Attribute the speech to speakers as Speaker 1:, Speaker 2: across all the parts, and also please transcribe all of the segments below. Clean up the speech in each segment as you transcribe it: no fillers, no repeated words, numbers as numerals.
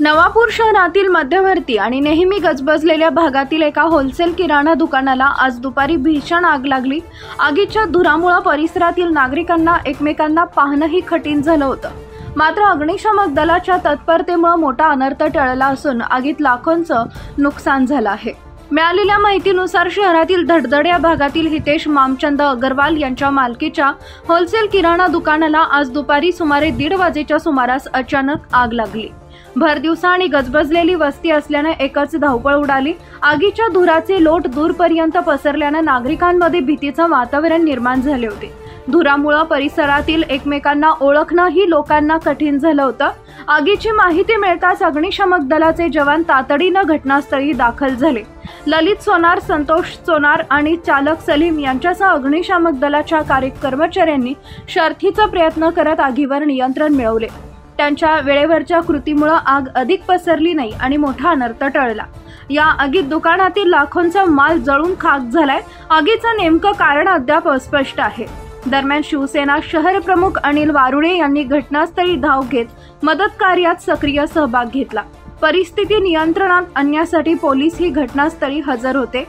Speaker 1: नवापूर शहरातील मध्यवर्ती आणि नेहमी गजबजलेल्या भागातील एका होलसेल किराणा दुकानाला आज दुपारी भीषण आग लागली। आगीच्या धुरामुळे परिसरातील नागरिकांना एकमेकांना पाहणंही कठीण झालं होतं। मात्र अग्निशमक दलाच्या तत्परतेमुळे मोठा अनर्थ टळला असून आगीत लाखोंचं नुकसान झालं आहे। मिळालेल्या माहितीनुसार शहरातील धडधड या भागातील हितेश मामचंद अग्रवाल यांच्या मालकीच्या होलसेल किराणा दुकानाला आज दुपारी सुमारे 1:30 वाजेच्या सुमारास अचानक आग लागली। भर दिवसा आणि गजबजलेली वस्ती असल्याने एकच धावपळ उडाली। आगीच्या धुराचे लोट दूरपर्यंत पसरल्याने नागरिकांमध्ये भीतीचं वातावरण निर्माण झाले होते। धुरामुळे परिसरातील एकमेकांना ओळखणंही लोकांना कठीण झालं होतं। आगीची माहिती मिळताच अग्निशमक दलाचे जवान तातडीनं घटनास्थळी दाखल झाले। ललित सोनार, संतोष सोनार आणि चालक सलीम यांच्यासह अग्निशमक दलाच्या कर्मचाऱ्यांनी शर्थीचा प्रयत्न करत आगीवर नियंत्रण मिळवले। त्यांच्या वेळेवरच्या कृतीमुळे आग अधिक पसरली नाही आणि मोठा अनर्थ टळला। या आगीत दुकानातील लाखोंचा माल जळून खाक झालाय। आगीचं नेमकं कारण अद्याप अस्पष्ट आहे। दरम्यान शिवसेना शहर प्रमुख अनिल वारुडे यांनी घटनास्थळी धाव घेत मदत कार्यात सक्रिय सहभाग घेतला। परिस्थिती नियंत्रणात आणण्यासाठी पोलीसही घटनास्थळी हजर होते।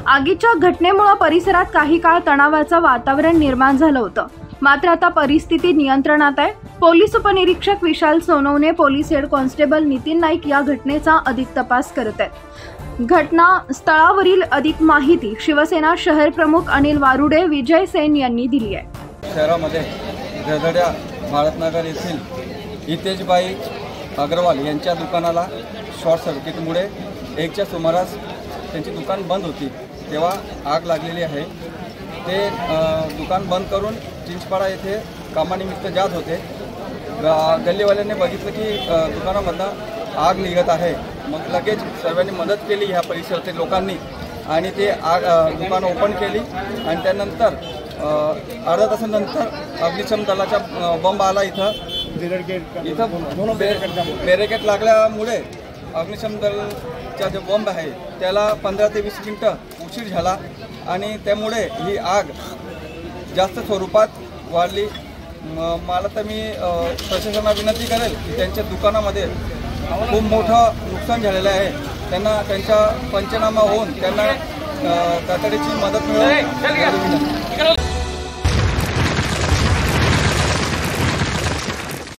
Speaker 1: आगीच्या घटनेमुळे परिसरात काही काळ तणावाचं वातावरण निर्माण झालं होतं, मात्र आता परिस्थिती नियंत्रणात आहे। पोलीस उपनिरीक्षक Vishal Sonawane, police head constable Nitin Naik या घटनेचा अधिक तपास करत आहेत। घटना स्थळावरील अधिक माहिती शिवसेना शहर प्रमुख अनिल वारुडे, विजय सेन यांनी दिली आहे।
Speaker 2: शहरामध्ये धडधड्या भारतनगर येथील हितेशबाई अग्रवाल यांच्या दुकानाला शॉर्ट सर्किटमुळे 1च्या सुमारास त्यांची दुकान बंद होती, तेव्हा आग लागलेली आहे। ते दुकान बंद करून चिंचपाडा येथे कामानिमित्त जात होते। गल्लीवाल्यांनी बघितलं की दुकानामधनं आग निघत आहे। मग लगेच सर्वांनी मदत केली ह्या परिसरातील लोकांनी आणि ते आग दुकान ओपन केली आणि त्यानंतर अर्धा तासानंतर अग्निशमन दलाचा बंब आला। इथं बॅरिकेड लागल्यामुळे अग्निशमन दलाचा जो बंब आहे त्याला 15 ते 20 मिनिटं उशीर झाला आणि त्यामुळे ही आग जास्त स्वरूपात वाढली। मला तर मी प्रशासनाला विनंती करेल की त्यांच्या दुकानामध्ये खूप मोठं नुकसान झालेलं आहे, त्यांना त्यांचा पंचनामा होऊन त्यांना तातडीची मदत मिळेल।